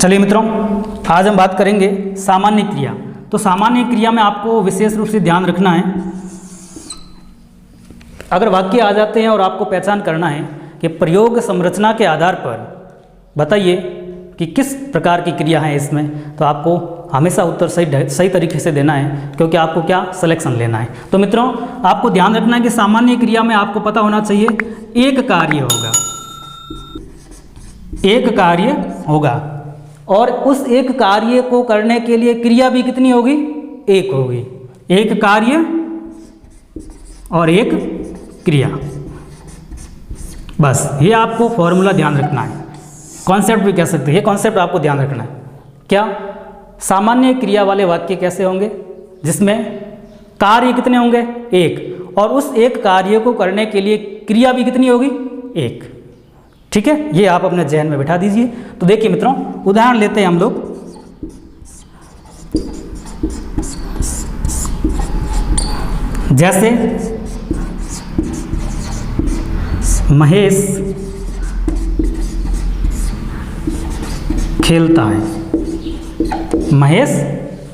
चलिए मित्रों, आज हम बात करेंगे सामान्य क्रिया। तो सामान्य क्रिया में आपको विशेष रूप से ध्यान रखना है, अगर वाक्य आ जाते हैं और आपको पहचान करना है कि प्रयोग संरचना के आधार पर बताइए कि किस प्रकार की क्रिया है इसमें, तो आपको हमेशा उत्तर सही तरीके से देना है, क्योंकि आपको क्या सिलेक्शन लेना है। तो मित्रों, आपको ध्यान रखना है कि सामान्य क्रिया में आपको पता होना चाहिए एक कार्य होगा, एक कार्य होगा, और उस एक कार्य को करने के लिए क्रिया भी कितनी होगी? एक होगी। एक कार्य और एक क्रिया, बस ये आपको फॉर्मूला ध्यान रखना है। कॉन्सेप्ट भी कह सकते हैं, ये कॉन्सेप्ट आपको ध्यान रखना है। क्या सामान्य क्रिया वाले वाक्य कैसे होंगे? जिसमें कार्य कितने होंगे? एक, और उस एक कार्य को करने के लिए क्रिया भी कितनी होगी? एक। ठीक है, ये आप अपने जहन में बिठा दीजिए। तो देखिए मित्रों, उदाहरण लेते हैं हम लोग। जैसे महेश खेलता है, महेश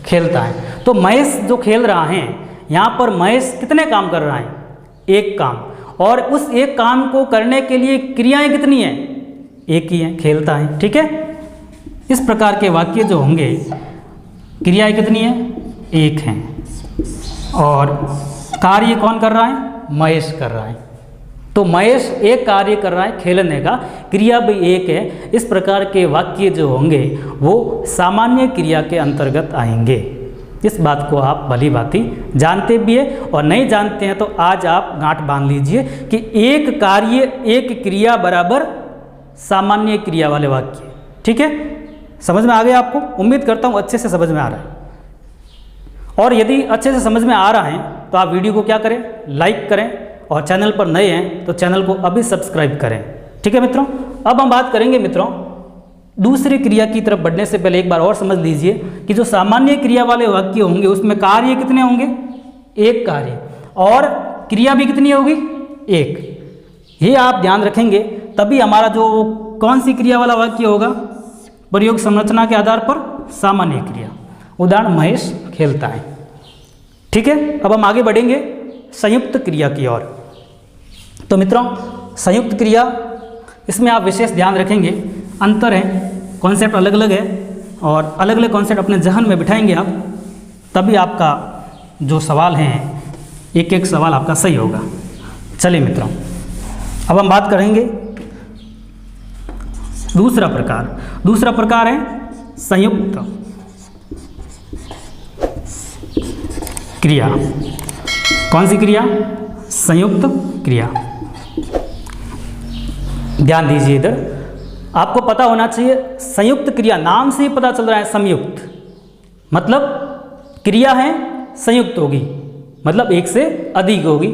खेलता है। तो महेश जो खेल रहा है, यहाँ पर महेश कितने काम कर रहा है? एक काम, और उस एक काम को करने के लिए क्रियाएं कितनी हैं? एक ही हैं, खेलता है। ठीक है, इस प्रकार के वाक्य जो होंगे, क्रियाएं कितनी हैं? एक हैं, और कार्य कौन कर रहा है? महेश कर रहा है। तो महेश एक कार्य कर रहा है खेलने का, क्रिया भी एक है। इस प्रकार के वाक्य जो होंगे वो सामान्य क्रिया के अंतर्गत आएंगे। इस बात को आप भली भांति जानते भी हैं, और नहीं जानते हैं तो आज आप गांठ बांध लीजिए कि एक कार्य एक क्रिया बराबर सामान्य क्रिया वाले वाक्य। ठीक है, समझ में आ गया आपको? उम्मीद करता हूँ अच्छे से समझ में आ रहा है। और यदि अच्छे से समझ में आ रहा है तो आप वीडियो को क्या करें? लाइक करें, और चैनल पर नए हैं तो चैनल को अभी सब्सक्राइब करें। ठीक है मित्रों, अब हम बात करेंगे मित्रों दूसरी क्रिया की तरफ बढ़ने से पहले एक बार और समझ लीजिए कि जो सामान्य क्रिया वाले वाक्य होंगे उसमें कार्य कितने होंगे? एक कार्य, और क्रिया भी कितनी होगी? एक। ये आप ध्यान रखेंगे, तभी हमारा जो कौन सी क्रिया वाला वाक्य होगा? प्रयोग संरचना के आधार पर सामान्य क्रिया। उदाहरण, महेश खेलता है। ठीक है, अब हम आगे बढ़ेंगे संयुक्त क्रिया की ओर। तो मित्रों, संयुक्त क्रिया, इसमें आप विशेष ध्यान रखेंगे, अंतर है, कॉन्सेप्ट अलग अलग है, और अलग अलग कॉन्सेप्ट अपने जहन में बिठाएंगे आप, तभी आपका जो सवाल है एक एक सवाल आपका सही होगा। चलिए मित्रों, अब हम बात करेंगे दूसरा प्रकार। दूसरा प्रकार है संयुक्त क्रिया। कौन सी क्रिया? संयुक्त क्रिया। ध्यान दीजिए इधर, आपको पता होना चाहिए संयुक्त क्रिया, नाम से ही पता चल रहा है संयुक्त, मतलब क्रिया है संयुक्त होगी, मतलब एक से अधिक होगी,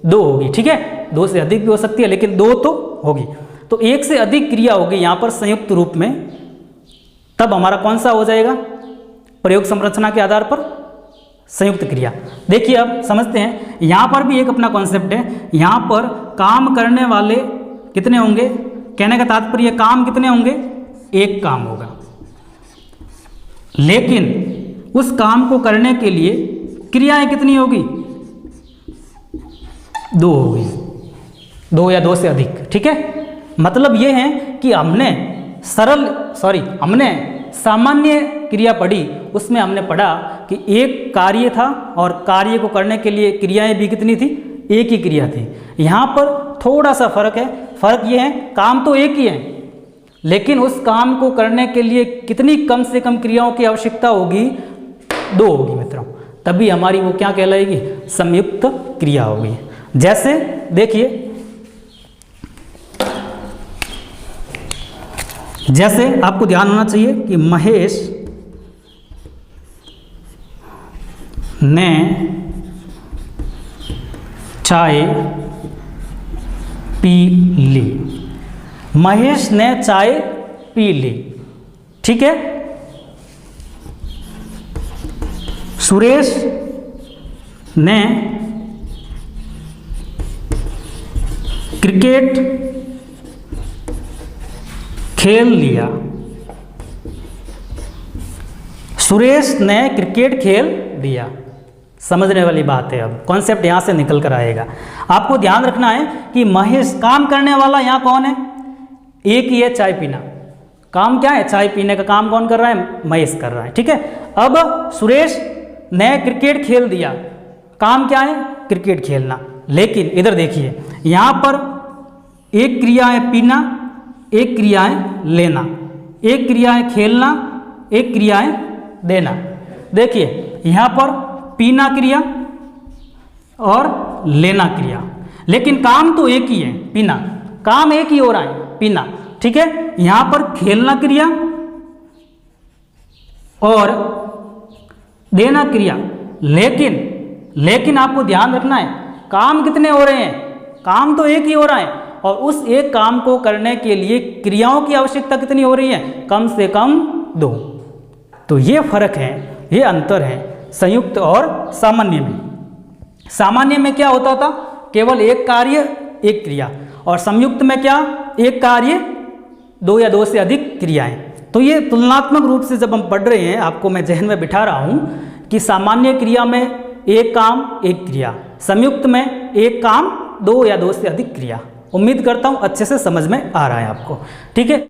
दो होगी। ठीक है, दो से अधिक भी हो सकती है, लेकिन दो तो होगी। तो एक से अधिक क्रिया होगी यहाँ पर संयुक्त रूप में, तब हमारा कौन सा हो जाएगा? प्रयोग संरचना के आधार पर संयुक्त क्रिया। देखिए, अब समझते हैं, यहाँ पर भी एक अपना कॉन्सेप्ट है। यहाँ पर काम करने वाले कितने होंगे? कहने का तात्पर्य काम कितने होंगे? एक काम होगा, लेकिन उस काम को करने के लिए क्रियाएं कितनी होगी? दो होगी, दो या दो से अधिक। ठीक है, मतलब ये है कि हमने सामान्य क्रिया पढ़ी, उसमें हमने पढ़ा कि एक कार्य था और कार्य को करने के लिए क्रियाएं भी कितनी थी? एक ही क्रिया थी। यहाँ पर थोड़ा सा फर्क है। फर्क ये है, काम तो एक ही है, लेकिन उस काम को करने के लिए कितनी कम से कम क्रियाओं की आवश्यकता होगी? दो होगी मित्रों, तभी हमारी वो क्या कहलाएगी? संयुक्त क्रिया होगी। जैसे देखिए, जैसे आपको ध्यान होना चाहिए कि महेश ने चाय पी ली। महेश ने चाय पी ली। ठीक है, सुरेश ने क्रिकेट खेल लिया। सुरेश ने क्रिकेट खेल दिया। समझने वाली बात है, अब कॉन्सेप्ट यहाँ से निकल कर आएगा। आपको ध्यान रखना है कि महेश, काम करने वाला यहाँ कौन है? एक ही है, चाय पीना। काम क्या है? चाय पीने का काम कौन कर रहा है? महेश कर रहा है, ठीक है। अब सुरेश ने क्रिकेट खेल दिया, काम क्या है? क्रिकेट खेलना। लेकिन इधर देखिए, यहाँ पर एक क्रिया है पीना, एक क्रिया है लेना, एक क्रिया है खेलना, एक क्रिया है देना। देखिए यहाँ पर पीना क्रिया और लेना क्रिया, लेकिन काम तो एक ही है, पीना। काम एक ही हो रहा है, पीना, ठीक है। यहाँ पर खेलना क्रिया और देना क्रिया। लेकिन आपको ध्यान रखना है, काम कितने हो रहे हैं? काम तो एक ही हो रहा है, और उस एक काम को करने के लिए क्रियाओं की आवश्यकता कितनी हो रही है? कम से कम 2। तो ये फर्क है, ये अंतर है संयुक्त और सामान्य में। सामान्य में क्या होता था? केवल एक कार्य एक क्रिया, और संयुक्त में क्या? एक कार्य 2 या 2 से अधिक क्रियाएं। तो ये तुलनात्मक रूप से जब हम पढ़ रहे हैं, आपको मैं जहन में बिठा रहा हूँ कि सामान्य क्रिया में एक काम एक क्रिया, संयुक्त में एक काम 2 या 2 से अधिक क्रिया। उम्मीद करता हूँ अच्छे से समझ में आ रहा है आपको, ठीक है।